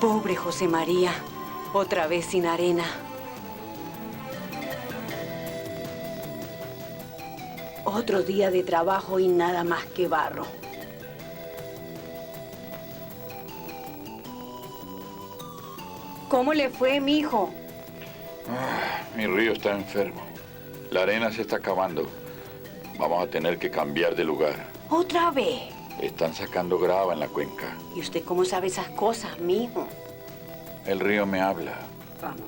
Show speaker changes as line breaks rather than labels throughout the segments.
Pobre José María, otra vez sin arena. Otro día de trabajo y nada más que barro. ¿Cómo le fue, mijo?
Mi río está enfermo. La arena se está acabando. Vamos a tener que cambiar de lugar.
¿Otra vez?
Están sacando grava en la cuenca.
¿Y usted cómo sabe esas cosas, mijo?
El río me habla.
Vamos.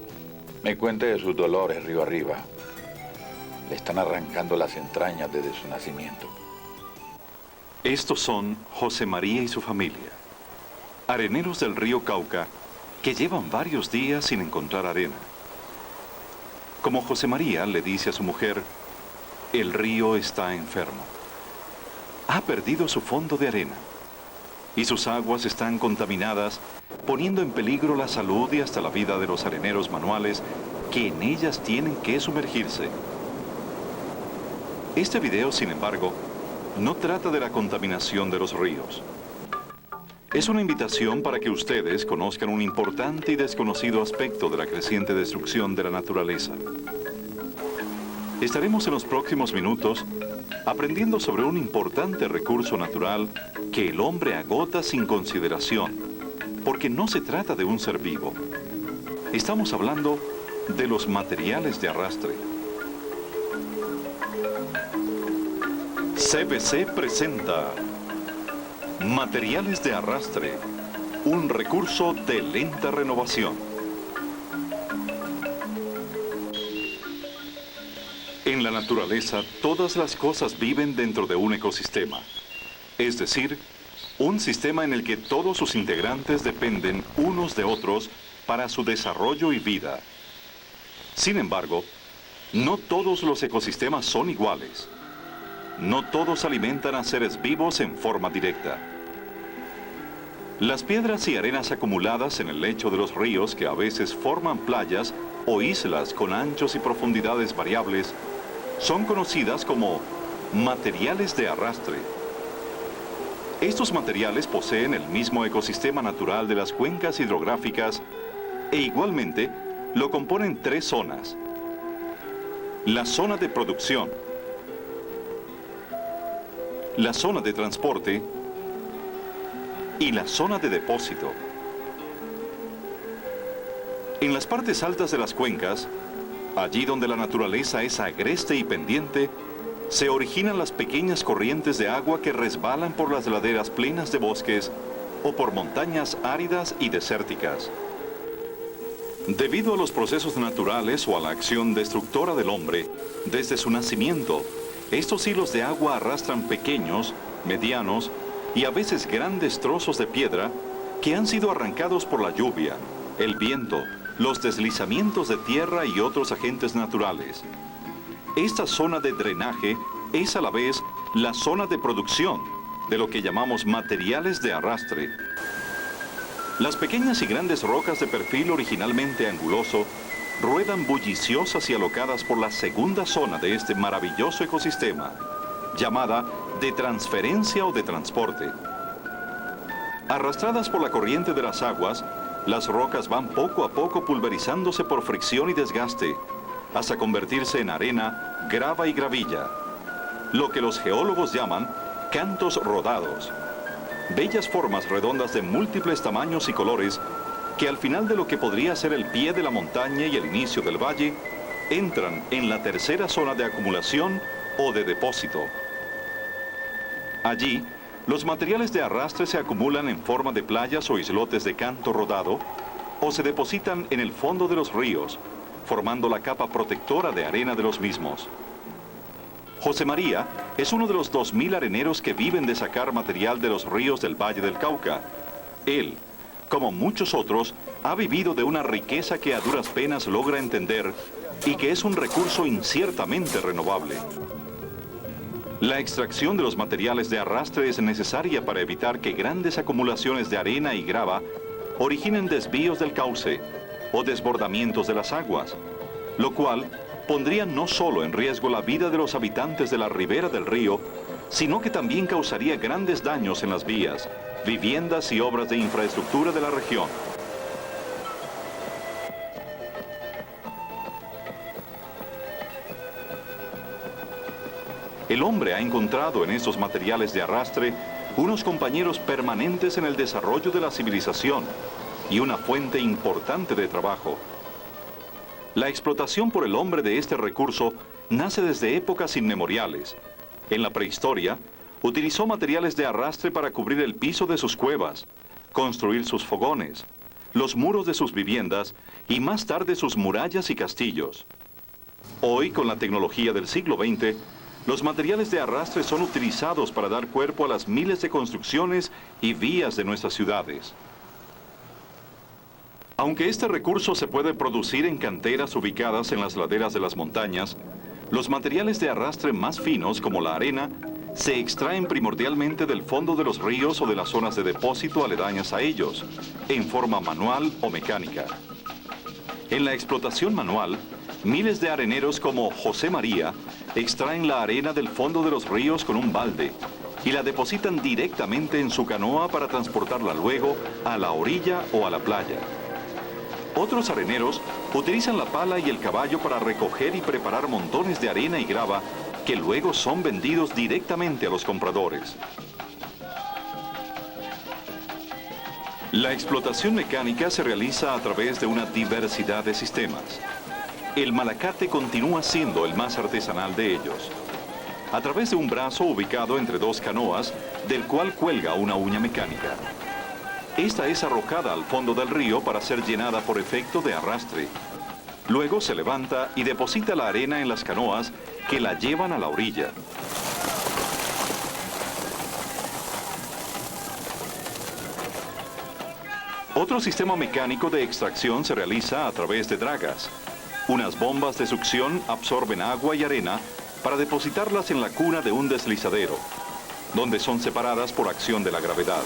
Me cuenta de sus dolores río arriba. Le están arrancando las entrañas desde su nacimiento.
Estos son José María y su familia, areneros del río Cauca, que llevan varios días sin encontrar arena. Como José María le dice a su mujer, el río está enfermo. Ha perdido su fondo de arena y sus aguas están contaminadas, poniendo en peligro la salud y hasta la vida de los areneros manuales que en ellas tienen que sumergirse. Este video, sin embargo, no trata de la contaminación de los ríos. Es una invitación para que ustedes conozcan un importante y desconocido aspecto de la creciente destrucción de la naturaleza. Estaremos en los próximos minutos aprendiendo sobre un importante recurso natural que el hombre agota sin consideración, porque no se trata de un ser vivo. Estamos hablando de los materiales de arrastre. CBC presenta Materiales de arrastre, un recurso de lenta renovación. En la naturaleza, todas las cosas viven dentro de un ecosistema, es decir, un sistema en el que todos sus integrantes dependen unos de otros para su desarrollo y vida. Sin embargo, no todos los ecosistemas son iguales. No todos alimentan a seres vivos en forma directa. Las piedras y arenas acumuladas en el lecho de los ríos, que a veces forman playas o islas con anchos y profundidades variables, son conocidas como materiales de arrastre. Estos materiales poseen el mismo ecosistema natural de las cuencas hidrográficas e igualmente lo componen tres zonas. La zona de producción, la zona de transporte y la zona de depósito. En las partes altas de las cuencas, allí donde la naturaleza es agreste y pendiente, se originan las pequeñas corrientes de agua que resbalan por las laderas plenas de bosques o por montañas áridas y desérticas. Debido a los procesos naturales o a la acción destructora del hombre, desde su nacimiento, estos hilos de agua arrastran pequeños, medianos y a veces grandes trozos de piedra que han sido arrancados por la lluvia, el viento, los deslizamientos de tierra y otros agentes naturales. Esta zona de drenaje es a la vez la zona de producción de lo que llamamos materiales de arrastre. Las pequeñas y grandes rocas de perfil originalmente anguloso ruedan bulliciosas y alocadas por la segunda zona de este maravilloso ecosistema, llamada de transferencia o de transporte. Arrastradas por la corriente de las aguas, las rocas van poco a poco pulverizándose por fricción y desgaste, hasta convertirse en arena, grava y gravilla, lo que los geólogos llaman cantos rodados, bellas formas redondas de múltiples tamaños y colores que al final de lo que podría ser el pie de la montaña y el inicio del valle, entran en la tercera zona de acumulación o de depósito. Allí, los materiales de arrastre se acumulan en forma de playas o islotes de canto rodado o se depositan en el fondo de los ríos, formando la capa protectora de arena de los mismos. José María es uno de los 2000 areneros que viven de sacar material de los ríos del Valle del Cauca. Él, como muchos otros, ha vivido de una riqueza que a duras penas logra entender y que es un recurso inciertamente renovable. La extracción de los materiales de arrastre es necesaria para evitar que grandes acumulaciones de arena y grava originen desvíos del cauce o desbordamientos de las aguas, lo cual pondría no solo en riesgo la vida de los habitantes de la ribera del río, sino que también causaría grandes daños en las vías, viviendas y obras de infraestructura de la región. el hombre ha encontrado en estos materiales de arrastre unos compañeros permanentes en el desarrollo de la civilización y una fuente importante de trabajo. La explotación por el hombre de este recurso nace desde épocas inmemoriales. En la prehistoria, utilizó materiales de arrastre para cubrir el piso de sus cuevas, construir sus fogones, los muros de sus viviendas y más tarde sus murallas y castillos. Hoy, con la tecnología del siglo XX, los materiales de arrastre son utilizados para dar cuerpo a las miles de construcciones y vías de nuestras ciudades. Aunque este recurso se puede producir en canteras ubicadas en las laderas de las montañas, los materiales de arrastre más finos, como la arena, se extraen primordialmente del fondo de los ríos o de las zonas de depósito aledañas a ellos, en forma manual o mecánica. En la explotación manual, miles de areneros como José María extraen la arena del fondo de los ríos con un balde y la depositan directamente en su canoa para transportarla luego a la orilla o a la playa. Otros areneros utilizan la pala y el caballo para recoger y preparar montones de arena y grava que luego son vendidos directamente a los compradores. La explotación mecánica se realiza a través de una diversidad de sistemas. El malacate continúa siendo el más artesanal de ellos. A través de un brazo ubicado entre dos canoas, del cual cuelga una uña mecánica. Esta es arrojada al fondo del río para ser llenada por efecto de arrastre. Luego se levanta y deposita la arena en las canoas que la llevan a la orilla. Otro sistema mecánico de extracción se realiza a través de dragas. Unas bombas de succión absorben agua y arena para depositarlas en la cuna de un deslizadero, donde son separadas por acción de la gravedad.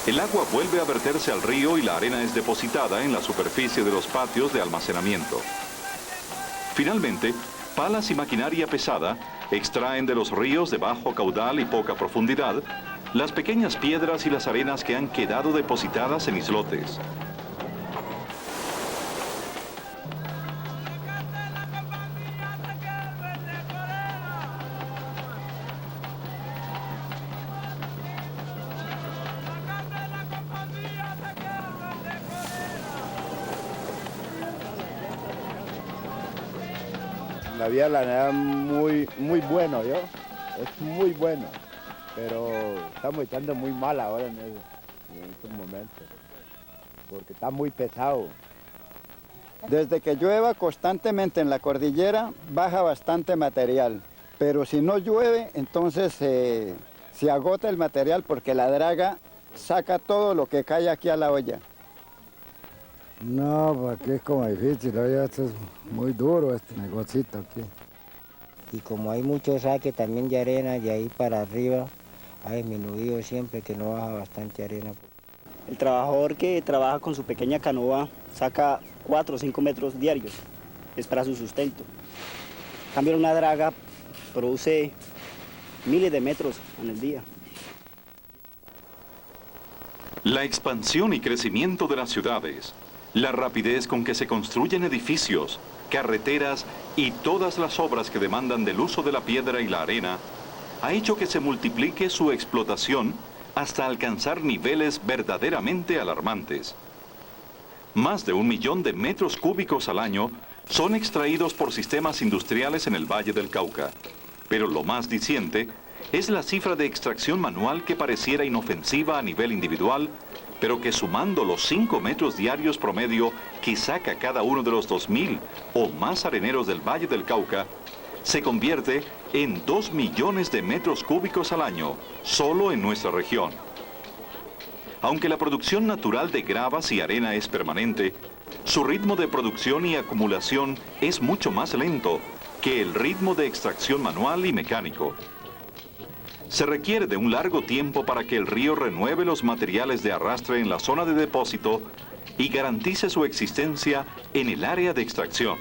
El agua vuelve a verterse al río y la arena es depositada en la superficie de los patios de almacenamiento. Finalmente, palas y maquinaria pesada extraen de los ríos de bajo caudal y poca profundidad las pequeñas piedras y las arenas que han quedado depositadas en islotes.
La vía la nada muy bueno, ¿yo? Es muy bueno, pero estamos echando muy mal ahora en estos momentos, porque está muy pesado. Desde que llueva constantemente en la cordillera, baja bastante material, pero si no llueve, entonces se agota el material porque la draga saca todo lo que cae aquí a la olla.
No, pues aquí es como difícil, oye, esto es muy duro este negocito aquí.
Y como hay mucho saque también de arena, de ahí para arriba ha disminuido siempre, que no baja bastante arena.
El trabajador que trabaja con su pequeña canoa saca 4 o 5 metros diarios, es para su sustento. En cambio, una draga produce miles de metros en el día.
La expansión y crecimiento de las ciudades, la rapidez con que se construyen edificios, carreteras y todas las obras que demandan del uso de la piedra y la arena, ha hecho que se multiplique su explotación hasta alcanzar niveles verdaderamente alarmantes. Más de 1 millón de metros cúbicos al año son extraídos por sistemas industriales en el Valle del Cauca. Pero lo más diciente es la cifra de extracción manual que pareciera inofensiva a nivel individual, pero que sumando los 5 metros diarios promedio que saca cada uno de los 2.000 o más areneros del Valle del Cauca, se convierte en 2 millones de metros cúbicos al año, solo en nuestra región. Aunque la producción natural de gravas y arena es permanente, su ritmo de producción y acumulación es mucho más lento que el ritmo de extracción manual y mecánico. Se requiere de un largo tiempo para que el río renueve los materiales de arrastre en la zona de depósito y garantice su existencia en el área de extracción.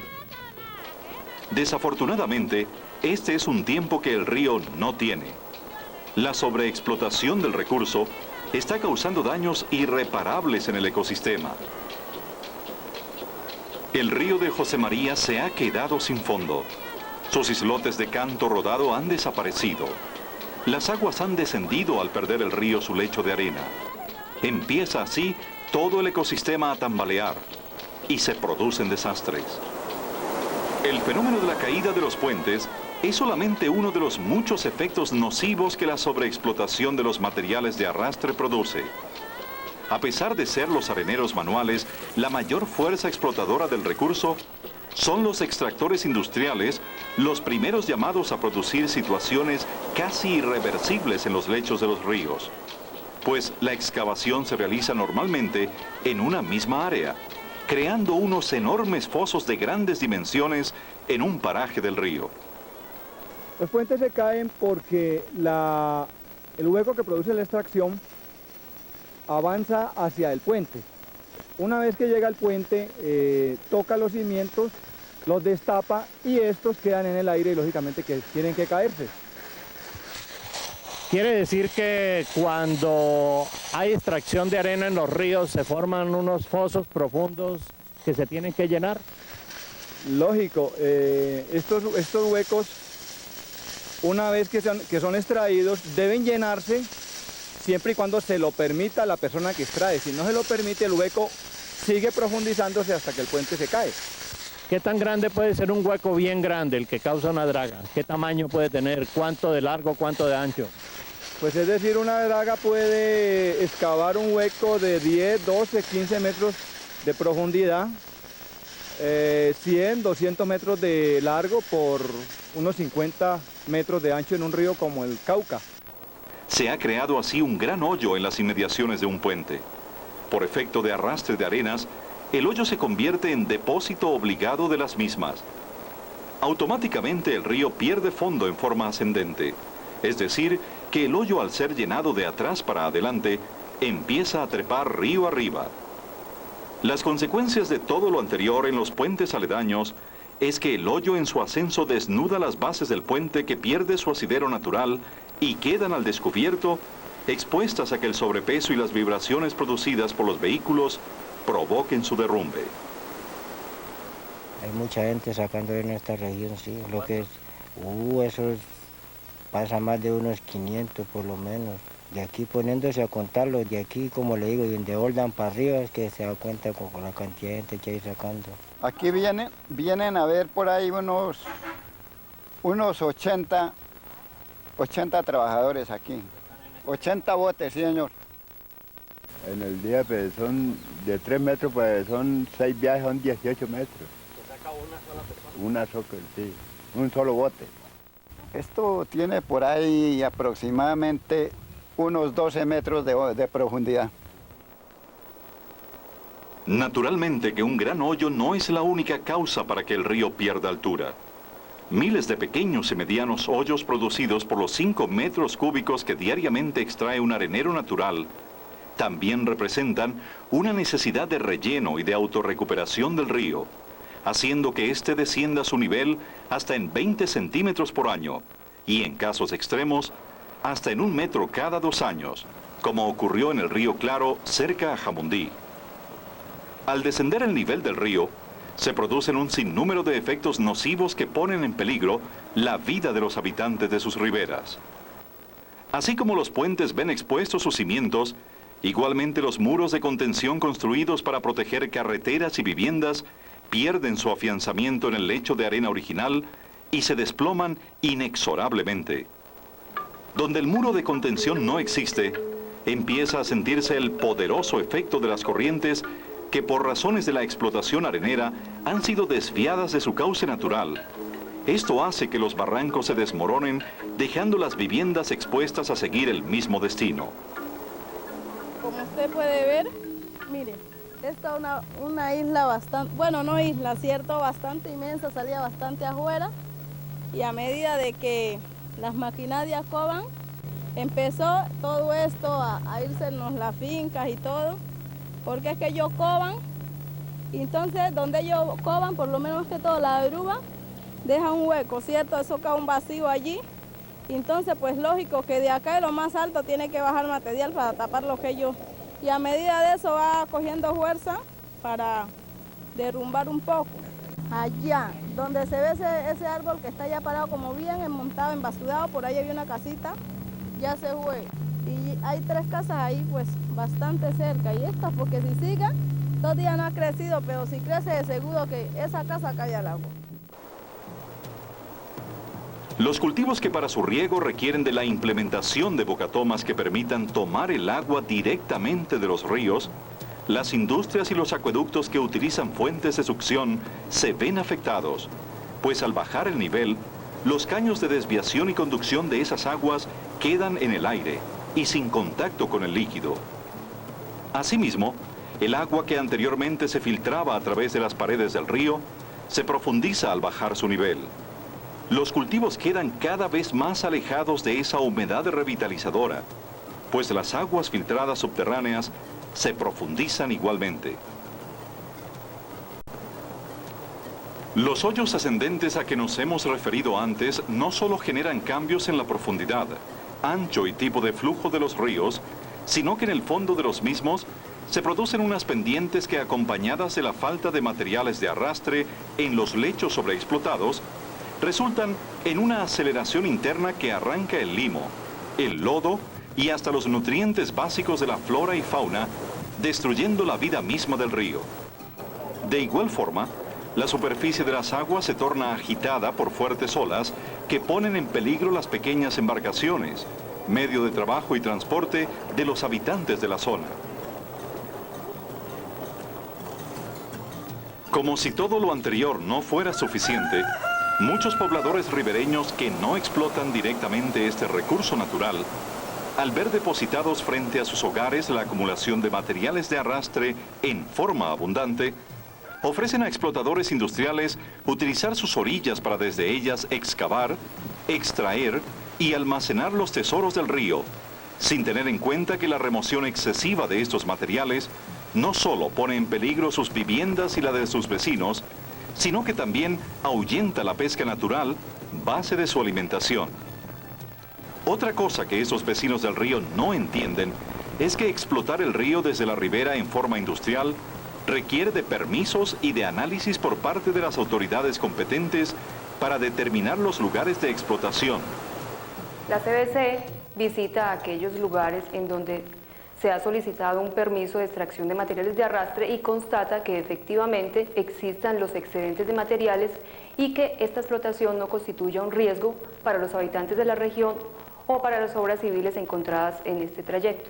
Desafortunadamente, este es un tiempo que el río no tiene. La sobreexplotación del recurso está causando daños irreparables en el ecosistema. El río de José María se ha quedado sin fondo. Sus islotes de canto rodado han desaparecido. Las aguas han descendido al perder el río su lecho de arena. Empieza así todo el ecosistema a tambalear y se producen desastres. El fenómeno de la caída de los puentes es solamente uno de los muchos efectos nocivos que la sobreexplotación de los materiales de arrastre produce. A pesar de ser los areneros manuales la mayor fuerza explotadora del recurso, son los extractores industriales los primeros llamados a producir situaciones casi irreversibles en los lechos de los ríos, pues la excavación se realiza normalmente en una misma área, creando unos enormes fosos de grandes dimensiones en un paraje del río.
Los puentes se caen porque el hueco que produce la extracción avanza hacia el puente. Una vez que llega al puente, toca los cimientos, los destapa y estos quedan en el aire y lógicamente que tienen que caerse.
Quiere decir que cuando hay extracción de arena en los ríos se forman unos fosos profundos que se tienen que llenar.
Lógico, estos huecos, una vez que son extraídos, deben llenarse siempre y cuando se lo permita a la persona que extrae. Si no se lo permite, el hueco sigue profundizándose hasta que el puente se cae.
¿Qué tan grande puede ser un hueco bien grande, el que causa una draga? ¿Qué tamaño puede tener? ¿Cuánto de largo, cuánto de ancho?
Pues es decir, una draga puede excavar un hueco de 10, 12, 15 metros de profundidad, 100, 200 metros de largo por unos 50 metros de ancho en un río como el Cauca.
Se ha creado así un gran hoyo en las inmediaciones de un puente. Por efecto de arrastre de arenas, el hoyo se convierte en depósito obligado de las mismas. Automáticamente el río pierde fondo en forma ascendente, es decir, que el hoyo al ser llenado de atrás para adelante, empieza a trepar río arriba. Las consecuencias de todo lo anterior en los puentes aledaños es que el hoyo en su ascenso desnuda las bases del puente que pierde su asidero natural y quedan al descubierto, expuestas a que el sobrepeso y las vibraciones producidas por los vehículos provoquen su derrumbe.
Hay mucha gente sacando en esta región, sí, lo que es, pasa más de unos 500 por lo menos. De aquí poniéndose a contarlo, de aquí, como le digo, de Oldan para arriba, es que se da cuenta con la cantidad de gente que hay sacando.
Aquí vienen a ver por ahí unos 80 trabajadores aquí. 80 botes, sí, señor.
En el día pues, son de 3 metros, pues son 6 viajes, son 18 metros.
¿Se saca una sola persona?
Una sola, sí, un solo bote.
Esto tiene por ahí aproximadamente unos 12 metros de profundidad.
Naturalmente que un gran hoyo no es la única causa para que el río pierda altura. Miles de pequeños y medianos hoyos producidos por los 5 metros cúbicos que diariamente extrae un arenero natural también representan una necesidad de relleno y de autorrecuperación del río, haciendo que éste descienda a su nivel hasta en 20 centímetros por año y en casos extremos hasta en 1 metro cada 2 años, como ocurrió en el río Claro cerca a Jamundí. Al descender el nivel del río, se producen un sinnúmero de efectos nocivos que ponen en peligro la vida de los habitantes de sus riberas. Así como los puentes ven expuestos sus cimientos, igualmente los muros de contención construidos para proteger carreteras y viviendas pierden su afianzamiento en el lecho de arena original y se desploman inexorablemente. Donde el muro de contención no existe, empieza a sentirse el poderoso efecto de las corrientes que por razones de la explotación arenera han sido desviadas de su cauce natural. Esto hace que los barrancos se desmoronen, dejando las viviendas expuestas a seguir el mismo destino.
Como usted puede ver, mire, esta es una isla bastante, bueno, no isla, cierto, bastante inmensa, salía bastante afuera, y a medida de que las maquinarias coban, empezó todo esto a irse en las fincas y todo, porque es que ellos coban, y entonces donde ellos coban, por lo menos que todo la grúa, deja un hueco, ¿cierto? Eso cae un vacío allí, y entonces pues lógico que de acá de lo más alto tiene que bajar material para tapar lo que ellos, y a medida de eso va cogiendo fuerza para derrumbar un poco. Allá, donde se ve ese árbol que está ya parado como bien montado, embasurado, por ahí había una casita, ya se fue. Y hay 3 casas ahí pues bastante cerca. Y esta porque si sigue, todavía no ha crecido, pero si crece de seguro que esa casa cae al agua.
Los cultivos que para su riego requieren de la implementación de bocatomas que permitan tomar el agua directamente de los ríos, las industrias y los acueductos que utilizan fuentes de succión se ven afectados, pues al bajar el nivel, los caños de desviación y conducción de esas aguas quedan en el aire y sin contacto con el líquido. Asimismo, el agua que anteriormente se filtraba a través de las paredes del río se profundiza al bajar su nivel. Los cultivos quedan cada vez más alejados de esa humedad revitalizadora, pues las aguas filtradas subterráneas se profundizan igualmente. Los hoyos ascendentes a que nos hemos referido antes no solo generan cambios en la profundidad, ancho y tipo de flujo de los ríos, sino que en el fondo de los mismos se producen unas pendientes que, acompañadas de la falta de materiales de arrastre en los lechos sobreexplotados, resultan en una aceleración interna que arranca el limo, el lodo y hasta los nutrientes básicos de la flora y fauna, destruyendo la vida misma del río. De igual forma, la superficie de las aguas se torna agitada por fuertes olas que ponen en peligro las pequeñas embarcaciones, medio de trabajo y transporte de los habitantes de la zona. Como si todo lo anterior no fuera suficiente, muchos pobladores ribereños que no explotan directamente este recurso natural, al ver depositados frente a sus hogares la acumulación de materiales de arrastre en forma abundante, ofrecen a explotadores industriales utilizar sus orillas para desde ellas excavar, extraer y almacenar los tesoros del río, sin tener en cuenta que la remoción excesiva de estos materiales no solo pone en peligro sus viviendas y la de sus vecinos, sino que también ahuyenta la pesca natural, base de su alimentación. Otra cosa que esos vecinos del río no entienden es que explotar el río desde la ribera en forma industrial requiere de permisos y de análisis por parte de las autoridades competentes para determinar los lugares de explotación.
La CBC visita aquellos lugares en donde se ha solicitado un permiso de extracción de materiales de arrastre y constata que efectivamente existan los excedentes de materiales y que esta explotación no constituya un riesgo para los habitantes de la región o para las obras civiles encontradas en este trayecto.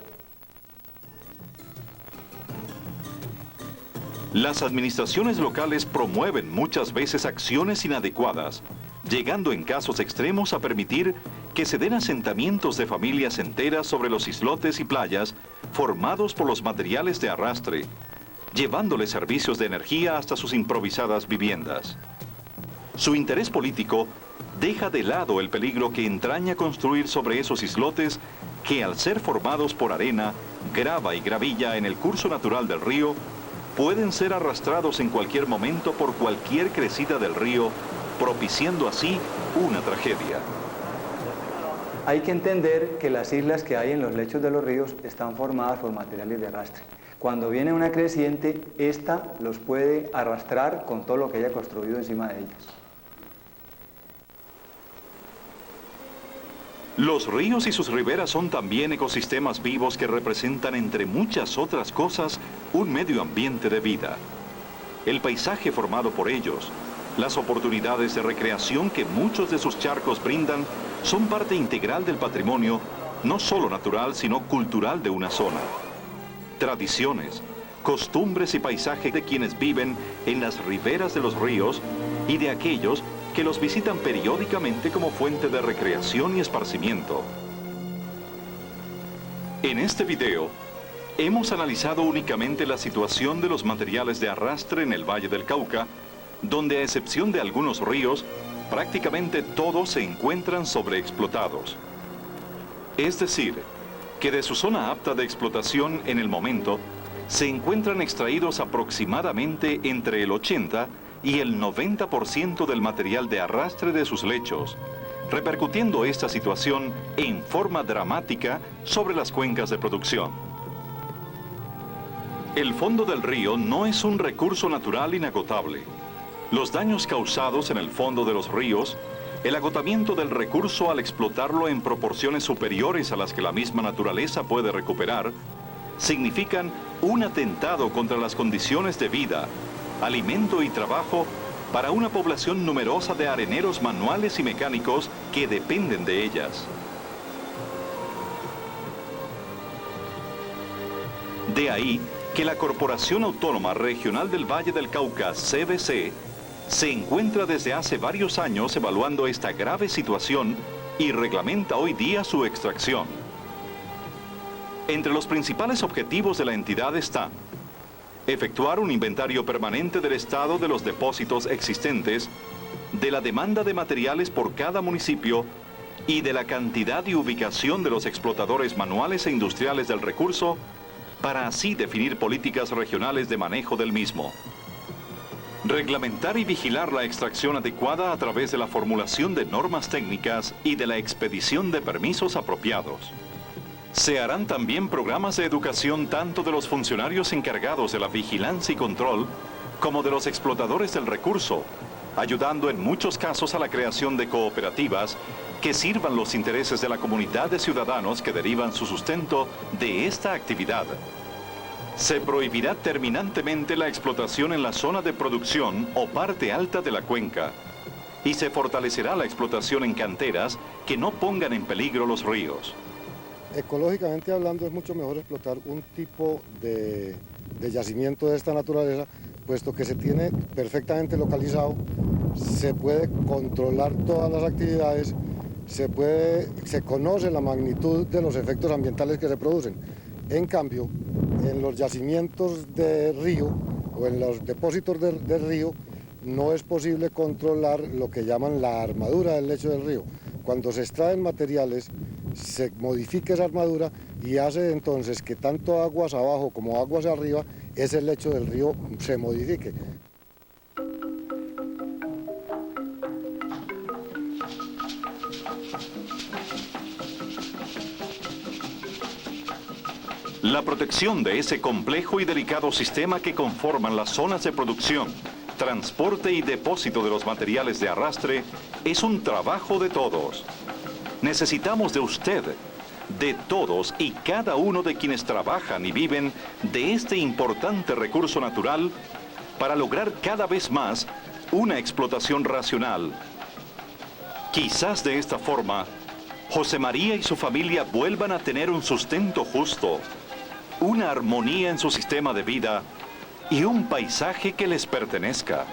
Las administraciones locales promueven muchas veces acciones inadecuadas, llegando en casos extremos a permitir que se den asentamientos de familias enteras sobre los islotes y playas formados por los materiales de arrastre, llevándoles servicios de energía hasta sus improvisadas viviendas. Su interés político deja de lado el peligro que entraña construir sobre esos islotes que, al ser formados por arena, grava y gravilla en el curso natural del río, pueden ser arrastrados en cualquier momento por cualquier crecida del río, propiciando así una tragedia.
Hay que entender que las islas que hay en los lechos de los ríos están formadas por materiales de arrastre. Cuando viene una creciente, esta los puede arrastrar con todo lo que haya construido encima de ellos.
Los ríos y sus riberas son también ecosistemas vivos que representan, entre muchas otras cosas, un medio ambiente de vida. El paisaje formado por ellos, las oportunidades de recreación que muchos de sus charcos brindan, son parte integral del patrimonio, no solo natural, sino cultural de una zona. Tradiciones, costumbres y paisaje de quienes viven en las riberas de los ríos y de aquellos que los visitan periódicamente como fuente de recreación y esparcimiento. En este video, hemos analizado únicamente la situación de los materiales de arrastre en el Valle del Cauca, donde a excepción de algunos ríos, prácticamente todos se encuentran sobreexplotados. Es decir, que de su zona apta de explotación en el momento, se encuentran extraídos aproximadamente entre el 80 y el 90% del material de arrastre de sus lechos, repercutiendo esta situación en forma dramática sobre las cuencas de producción. El fondo del río no es un recurso natural inagotable. Los daños causados en el fondo de los ríos, el agotamiento del recurso al explotarlo en proporciones superiores a las que la misma naturaleza puede recuperar, significan un atentado contra las condiciones de vida, alimento y trabajo para una población numerosa de areneros manuales y mecánicos que dependen de ellas. De ahí que la Corporación Autónoma Regional del Valle del Cauca, CVC, se encuentra desde hace varios años evaluando esta grave situación y reglamenta hoy día su extracción. Entre los principales objetivos de la entidad están efectuar un inventario permanente del estado de los depósitos existentes, de la demanda de materiales por cada municipio y de la cantidad y ubicación de los explotadores manuales e industriales del recurso, para así definir políticas regionales de manejo del mismo. Reglamentar y vigilar la extracción adecuada a través de la formulación de normas técnicas y de la expedición de permisos apropiados. Se harán también programas de educación tanto de los funcionarios encargados de la vigilancia y control como de los explotadores del recurso, ayudando en muchos casos a la creación de cooperativas que sirvan los intereses de la comunidad de ciudadanos que derivan su sustento de esta actividad. Se prohibirá terminantemente la explotación en la zona de producción o parte alta de la cuenca y se fortalecerá la explotación en canteras que no pongan en peligro los ríos.
Ecológicamente hablando, es mucho mejor explotar un tipo de yacimiento de esta naturaleza, puesto que se tiene perfectamente localizado, se puede controlar todas las actividades, se conoce la magnitud de los efectos ambientales que se producen. En cambio, en los yacimientos de río o en los depósitos de río no es posible controlar lo que llaman la armadura del lecho del río. Cuando se extraen materiales, se modifica esa armadura y hace entonces que tanto aguas abajo como aguas arriba, ese lecho del río se modifique.
La protección de ese complejo y delicado sistema que conforman las zonas de producción, transporte y depósito de los materiales de arrastre es un trabajo de todos. Necesitamos de usted, de todos y cada uno de quienes trabajan y viven de este importante recurso natural para lograr cada vez más una explotación racional. Quizás de esta forma, José María y su familia vuelvan a tener un sustento justo, una armonía en su sistema de vida y un paisaje que les pertenezca.